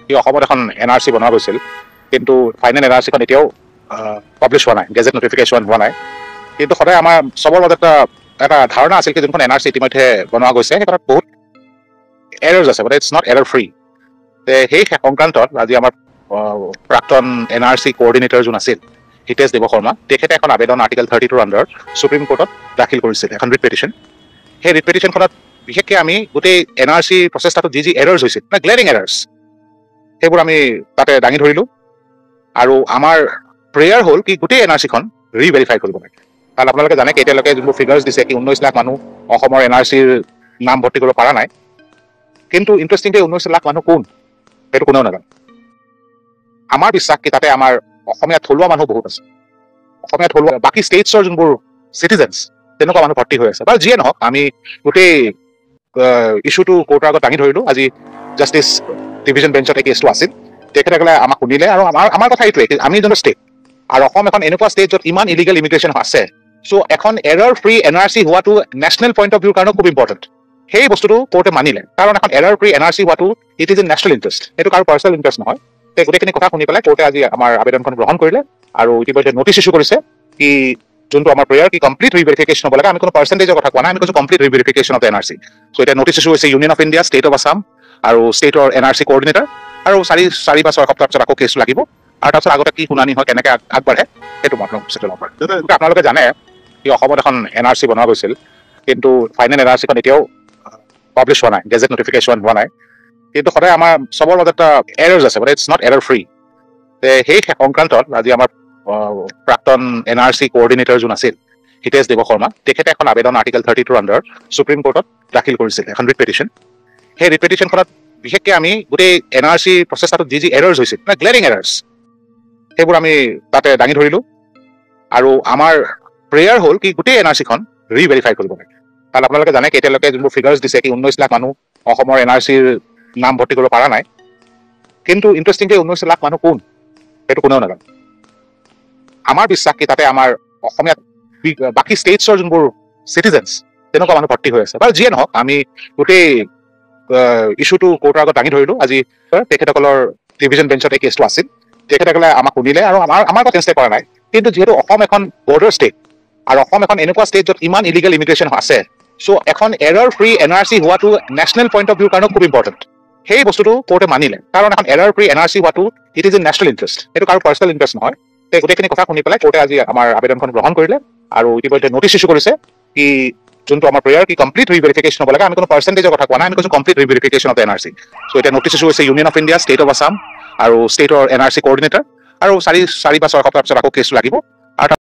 কি অসমত এখন এনআৰচি বনোৱা গৈছিল, কিন্তু ফাইনেল এনআৰচিখন এতিয়াও পাব্লিছ হোৱা নাই, গেজেট নটিফিকেশ্যন হোৱা নাই। কিন্তু সদায় আমাৰ চবৰ মাজত এটা ধাৰণা আছিল কি যোনখন এনআৰচি ইতিমধ্যে বনোৱা গৈছে সেইখনত বহুত এৰাৰ্ছ আছে, বাট ইটছ নট এৰাৰ ফ্ৰী। সেই সংক্ৰান্তত আজি আমাৰ প্ৰাক্তন এনআৰচি কোঅৰ্ডিনেটৰ যোন আছিল হিতেশ দেৱ শৰ্মা, তেখেতে এখন আবেদন আৰ্টিকেল 32 আণ্ডাৰ ছুপ্ৰিম কোৰ্টত দাখিল কৰিছিল, এখন ৰিট পেটিশ্যন। সেই ৰিট পেটিশ্যনখনত বিশেষকৈ আমি গোটেই এনআৰচি প্ৰচেষ্টাটোত যি এৰাৰ্ছ হৈছিল, গ্লেৰিং এৰাৰ্ছ, সেইবোৰ আমি তাতে দাঙি ধৰিলোঁ। আৰু আমাৰ প্ৰেয়াৰ হ'ল কি গোটেই এনআৰচিখন ৰিভেৰিফাই কৰিব লাগে। কাৰণ আপোনালোকে জানে এতিয়ালৈকে যোনবোৰ ফিগাৰ্ছ দিছে কি 19 লাখ মানুহ অসমৰ এনআৰচিৰ নাম ভৰ্তি কৰিব পৰা নাই। কিন্তু ইণ্টাৰেষ্টিংলি 19 লাখ মানুহ কোন সেইটো কোনেও নাজানে। আমাৰ বিশ্বাস কি তাতে আমাৰ অসমীয়া থলুৱা মানুহ বহুত আছে, অসমীয়া থলুৱা বাকী ষ্টেটছৰ যোনবোৰ চিটিজেনছ তেনেকুৱা মানুহ ভৰ্তি হৈ আছে। বাৰু যিয়ে নহওক, আমি গোটেই ইছ্যুটো কোৰ্টৰ আগত দাঙি ধৰিলোঁ। আজি জাষ্টিছ ডিভিজন বেঞ্চত এই কেছটো আছিল, তেখেতসকলে আমাক শুনিলে। আৰু আমাৰ কথা এইটোৱে, আমি যোনটো ষ্টেট আৰু অসম এখন এনেকুৱা ষ্টেট য'ত ইমান ইলিগেল ইমিগ্ৰেশ্যন আছে, চ' এখন এৰাৰ ফ্ৰী এনআৰচি হোৱাটো নেশ্যনেল পইণ্ট অফ ভিউৰ কাৰণেও খুব ইম্পৰ্টেণ্ট। সেই বস্তুটো কোৰ্টে মানিলে, কাৰণ এখন এৰাৰ ফ্ৰী এনআৰচি হোৱাটো it is in national interest, এইটো কাৰো পাৰ্চনেল ইণ্টাৰেষ্ট নহয়। গোটেইখিনি কথা শুনি পেলাই কোৰ্টে আজি আমাৰ আবেদনখন গ্ৰহণ কৰিলে আৰু ইতিমধ্যে নটিচ ইছ্যু কৰিছে কি যোনটো আমাৰ প্ৰেয়াৰ কি কমপ্লিট ৰিভেৰিফিকেশ্যন হ'ব লাগে। আমি কোনো পাৰ্চেণ্টেজৰ কথা কোৱা নাই, আমি কৈছোঁ কমপ্লিট ৰিভেৰিফিকেশ্যন অফ দ্য এনআৰচি। চ' এতিয়া নটিচ ইছ্যু হৈছে union of India, state of Assam আৰু ষ্টেটৰ এনআৰচি কোঅৰ্ডিনেটৰ। আৰু 4 বা 6 সপ্তাহৰ পিছত আকৌ কেছ লাগিব, আৰু তাৰপিছত আগতে কি শুনানি হয়, কেনেকৈ আগবাঢ়ে, সেইটো মই আপোনালোকক জনাব পাৰিম। আপোনালোকে জানে কি অসমত এখন এনআৰচি বনোৱা গৈছিল, কিন্তু ফাইনেল এনআৰচিখন এতিয়াও পাব্লিছ হোৱা নাই, গেজেট নটিফিকেশ্যন হোৱা নাই। কিন্তু সদায় আমাৰ চবৰ মাজত এটা এৰাৰ্ছ আছে, বাট ইটছ নট এৰাৰ ফ্ৰী। সেই সংক্ৰান্তত আজি আমাৰ প্ৰাক্তন এনআৰচি কোঅৰ্ডিনেটৰ যোন আছিল হিতেশ দেৱ শৰ্মা, তেখেতে এখন আবেদন আৰ্টিকেল 32 আণ্ডাৰ ছুপ্ৰিম কোৰ্টত দাখিল কৰিছিল, এখন ৰিট পেটিশ্যন। সেই ৰিট পেটিশ্যনখনত বিশেষকৈ আমি গোটেই এনআৰচি প্ৰচেষ্টাটোত যি এৰাৰ্ছ হৈছিল, গ্লেৰিং এৰাৰ্ছ, সেইবোৰ আমি তাতে দাঙি ধৰিলোঁ। আৰু আমাৰ প্ৰেয়াৰ হ'ল কি গোটেই এনআৰচিখন ৰিভেৰিফাই কৰিব লাগে। কাৰণ আপোনালোকে জানে এতিয়ালৈকে যোনবোৰ ফিগাৰ্ছ দিছে কি 19 লাখ মানুহ অসমৰ এনআৰচিৰ নাম ভৰ্তি কৰিব পৰা নাই। কিন্তু ইণ্টাৰেষ্টিংলি 19 লাখ মানুহ কোন সেইটো কোনেও নাজানে। আমাৰ বিশ্বাস কি তাতে আমাৰ অসমীয়া বাকী ষ্টেটছৰ যোনবোৰ চিটিজেনছ তেনেকুৱা মানুহ ভৰ্তি হৈ আছে। বাৰু যিয়ে নহওক, আমি গোটেই ইছ্যুটো কোৰ্টৰ আগত দাঙি ধৰিলোঁ। আজি তেখেতসকলৰ ডিভিজন বেঞ্চত এই কেছটো আছিল, তেখেতসকলে আমাক শুনিলে। আৰু আমাৰ কথা চেষ্টা কৰা নাই, কিন্তু যিহেতু অসম এখন বৰ্ডাৰ ষ্টেট আৰু অসম এখন এনেকুৱা ষ্টেট য'ত ইমান ইলিগেল ইমিগ্ৰেশ্যন আছে, চ' এখন এৰাৰ ফ্ৰী এনআৰচি হোৱাটো নেশ্যনেল পইণ্ট অফ ভিউৰ কাৰণেও খুব ইম্পৰ্টেণ্ট। সেই বস্তুটো কোৰ্টে মানিলে, কাৰণ এখন এৰাৰ ফ্ৰী এনআৰচি হোৱাটো it is in national interest, এইটো কাৰো পাৰ্চনেল ইণ্টাৰেষ্ট নহয়। গোটেইখিনি কথা শুনি পেলাই কোৰ্টে আজি আমাৰ আবেদনখন গ্ৰহণ কৰিলে আৰু ইতিমধ্যে নটিচ ইছ্যু কৰিছে কি যোনটো আমাৰ প্ৰেয়াৰ কি কমপ্লিট ৰিভেৰিফিকেশ্যন হ'ব লাগে। আমি কোনো পাৰ্চেণ্টেজৰ কথা কোৱা নাই, আমি কৈছোঁ কমপ্লিট ৰিভেৰিফিকেশ্যন অফ দ্য এনআৰচি। চ' এতিয়া নটিচ ইছ্যু হৈছে union of India, state of Assam আৰু ষ্টেটৰ এনআৰচি কোঅৰ্ডিনেটৰ। আৰু 4 বা 6 সপ্তাহৰ পিছত আকৌ কেছ লাগিব,